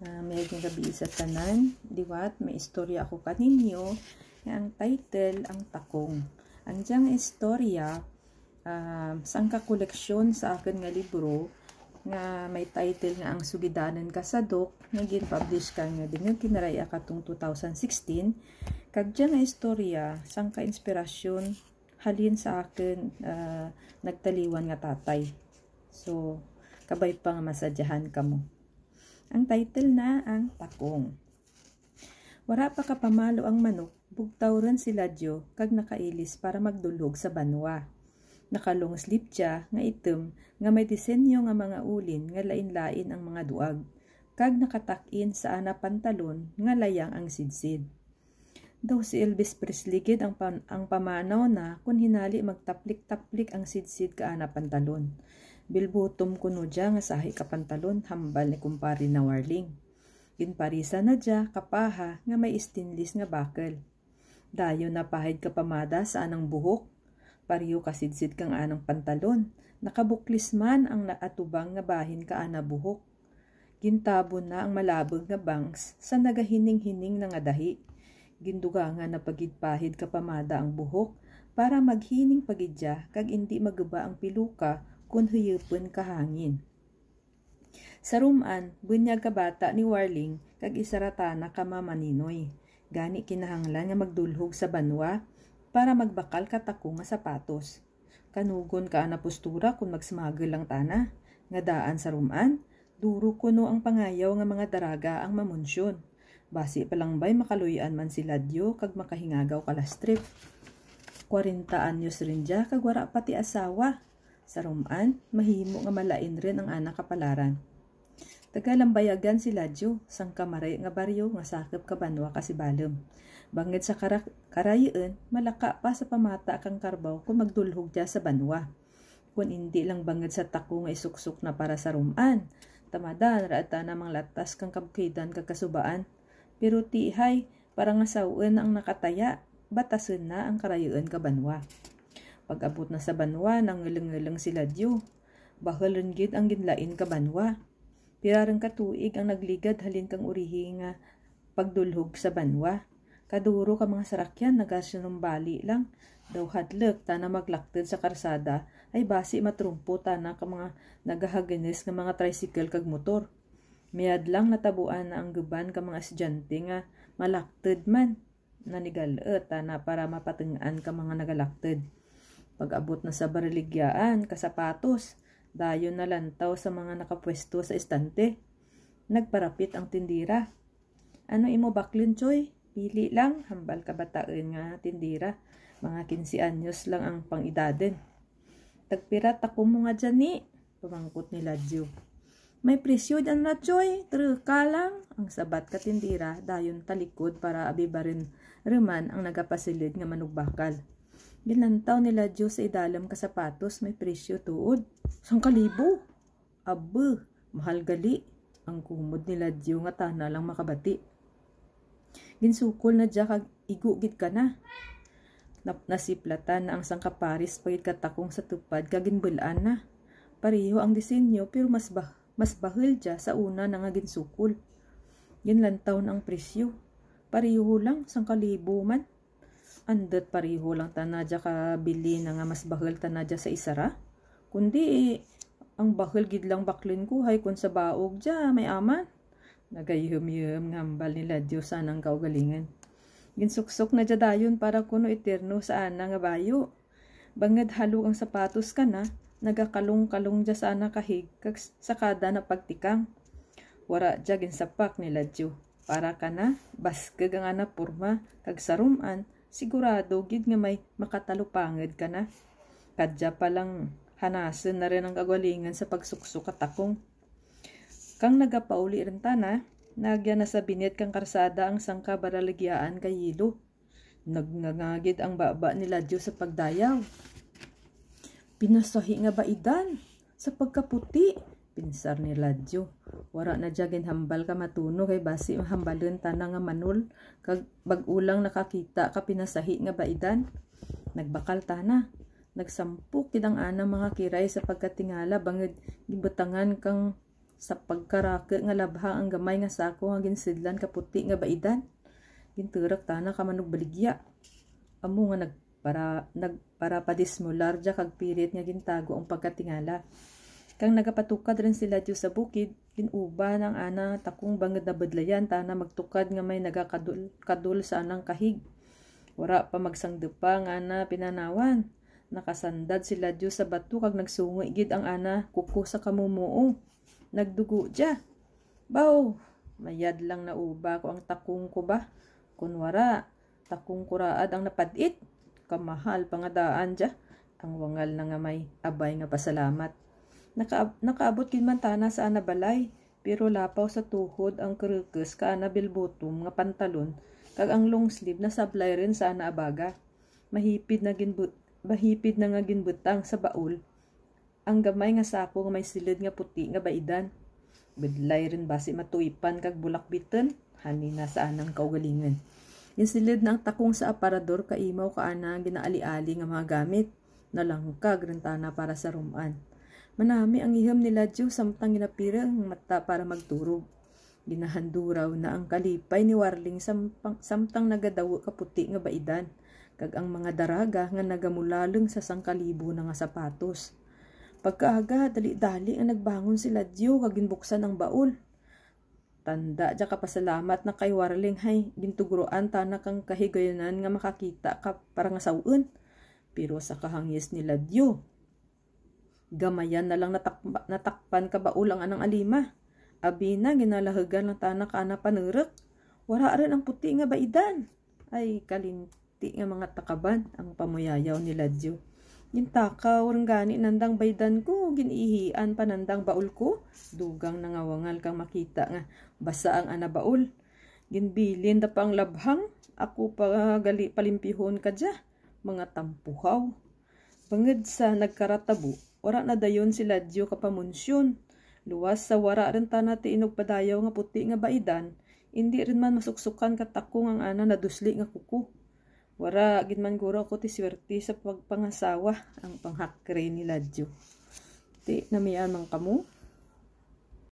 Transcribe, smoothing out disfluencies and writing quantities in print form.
May gabi sa tanan, diwat, may istorya ako kaninyo, nga ang title, ang takong. Ang diyang istorya, sang kakoleksyon sa akin nga libro, nga may title nga ang Sugidanan Kasadok, nga gin-publish ka nga din nga kinaraya katong 2016. Kag diyang istorya, sang ka-inspirasyon, halin sa akin, nagtaliwan nga tatay. So, kabay pa nga masadyahan ka mo. Ang title na ang takong. Wara pa kapamalo ang manok, bugtaw rin si Ladyo kag nakailis para magdulog sa banwa. Nakalong slip siya nga item nga may disenyo nga mga ulin nga lain-lain ang mga duag. Kag nakatakin sa ana pantalon nga layang ang sidsid. Daw si Elvis Presley gid ang pamanaw na kun hinali magtaplik-taplik ang sidsid ka ana pantalon. Bilbutom kuno dya nga sahi ka pantalon hambal ni kumpari na warling. Ginparisa na dya kapaha nga may stainless nga bakal. Dayo na pahid ka pamada sa anang buhok. Pariyo kasidsid kang anang pantalon. Nakabuklis man ang naatubang nga bahin ka ana buhok. Gintabon na ang malabog nga bangs sa nagahining-hining nga dahi. Ginduga nga na pagidpahid ka pamada ang buhok para maghining pagidya kag hindi maguba ang piluka kun huyupon kahangin. Sa ruman, bunyag ka bata ni Warling kag isaratana ka mamaninoy. Gani kinahanglan nga magdulhog sa banwa para magbakal ka takong nga sapatos. Kanugon ka na postura kung magsmagel lang tana. Nga daan sa ruman, duro kuno ang pangayaw nga mga daraga ang mamunsyon. Basi palang bay makaluyan man si Ladyo kag makahingagaw kalastrip. 40 anyos rin dya kag wara pati asawa. Sa ruman, mahimo nga malain rin ang anak kapalaran. Tagalambayagan si Ladyo, sang kamaray nga baryo nga sakop ka banwa kasi balem. Banged sa karayen, malaka pa sa pamata kang karbaw kung magdulhog dya sa banwa. Kung hindi lang banged sa tako nga isuksok na para sa ruman, tamadan raata namang latas kang kabkidan kag kasubaan. Pero tihay, parang nga sauen ang nakataya, batasen na ang karayen ka banwa. Pag-abot na sa banwa, nangilang-ngilang si Ladyo. Bahal rin gid ang ginlain ka banwa. Pirarang katuig ang nagligad halin kang urihi nga pagdulhog sa banwa. Kaduro ka mga sarakyan, nagasyunumbali lang. Daw hadlek, tana maglakted sa karsada, ay basi matrumpo tana ka mga nagahagenes nga mga tricycle kag motor. Mayad lang natabuan na ang guban ka mga estudyante nga malakted man. Nanigalet, tana para mapatengaan ka mga nagalakted. Pag-abot na sa bariligyaan, kasapatos, dayon na lantaw sa mga nakapwesto sa estante. Nagparapit ang tindira. Ano imo baklin, Choy? Pili lang, hambal kabataan nga tindira. Mga 15 anyos lang ang pangidaden. Tagpirat ako mo nga dyan ni, pamangkot ni Ladyo. May presyo dyan na, Choy, truka lang. Ang sabat ka tindira, dayon talikod para abibarin reman ang nagapasilid nga manugbakal. Ginantaw ni Ladyo sa idalam ka sapatos, may presyo tuod. 1,000. Abe, mahal gali. Ang kumod ni Ladyo nga tana lang makabati. Ginsukol na dya kag igugit ka na. Nasiplatan na ang sangkaparis pagit katakong sa tupad kag ginbulaan na. Pareho ang disenyo pero mas bahil dya sa una na nga ginsukol. Ginlantaw na ang presyo. Pareho lang 1,000 man. Andot pariho lang tanadya ka bili na nga mas bahal tanadya sa isara. Kundi ang bahal gid lang baklin ko hay kun sa baog dya may aman. Nagayhum-yum ngambal ni Ladyo sanang kaugalingan. Ginsuksok na dya dayon para kuno eterno sa ana nga bayo. Banged halo ang sapatos ka na, nagakalong-kalong dya sa ana kahig kag sa kada na pagtikang. Wara dya ginsapak ni Ladyo. Para ka na, baskeg ang ana porma kag saruman. Sigurado gid nga may makatalupanged ka na. Kadya palang hanasen na rin ang kagalingan sa pagsuksok at takong. Kang nagapauli rin tana, nagya na sa binit kang karsada ang sangka baraligyaan kay Yilo. Nagnangagid ang baba ni Ladyo sa pagdayaw. Pinasahi nga ba idan? Sa pagkaputi, pinsar ni Ladyo. Wara na dyan hambal ka matuno kay basi hambalin tana nga manul kag bag-ulang nakakita ka pinasahi nga baidan. Nagbakal tana. Nagsampuk kid ang ana mga kiray sa pagkatingala banged gibutangan kang sa pagkarake nga labhang ang gamay nga sako nga ginsidlan kaputi nga baidan. Ginturak tana ka manug baligya. Amo nga nagpara padismular dya kag pirit nga gintago ang pagkatingala. Kang nagapatukad rin sila Diyos sa bukid, ginuba ng ana takong bangad na badlayan tana magtukad nga may nagakadul sa anang kahig. Wara pa magsangdepa nga ana pinanawan. Nakasandad sila Diyos sa bato kag nagsungo gid ang ana kuko sa kamumuo. Nagdugo dya. Baw, mayad lang na uba ko ang takong ko ba? Kunwara, takong kuraad ang napadit. Kamahal pangadaan dya. Ang wangal na nga may abay nga pasalamat. Nakaabot gid man tana sa ana balay. Pero lapaw sa tuhod ang kerukes ka ana bilbotom nga pantalon. Kag ang long sleeve na sablay rin sa ana abaga. Mahipid na nga ginbutang sa baul. Ang gamay nga sako nga may silid nga puti nga baidan. Bedlay rin basi matuipan kag bulakbiton. Hanina sa anang kaugalingan. Insilid na ang takong sa aparador kaimaw kaana ginaali-ali nga mga gamit. Nalangkag rentana para sa ruman. Manami ang iham nila Diyos samtang ginapira ang mata para magturog. Ginahanduraw na ang kalipay ni Warling samtang nagadawo kaputi nga baidan. Kag ang mga daraga nga nagamulaleng sa sangkalibo na nga sapatos. Pagkaaga, dali-dali ang nagbangon sila Diyo kag ginbuksan ang baul. Tanda dya kapasalamat na kay Warling hay gintuguroan tana kang kahigayonan nga makakita ka para nga saun. Pero sa kahangis nila Diyo, gamayan na lang natakpan ka baul ang anang alima. Abi na ginalahagan lang tana ka ana panurek. Wara rin ang puti nga baidan. Ay kalinti nga mga takaban ang pamuyayaw nila Diyo. Gintakaw ring gani nandang baydan ko, ginihian pa nandang baul ko. Dugang nangawangal kang makita nga basa ang ana baul. Ginbilin da pa ang labhang, ako pa gali palimpihon ka dya, mga tampuhaw. Banged sa nagkaratabo, wara na dayon sila Diyo kapamunsyon. Luwas sa wara rin ta na tiinog padayaw nga puti nga baidan, hindi rin man masuksukan katakong ang ana nadusli nga kuko. Wara gid man guro ko ti swerte sa pagpangasawa ang panghakre nila Diyo. Ti namian man kamo.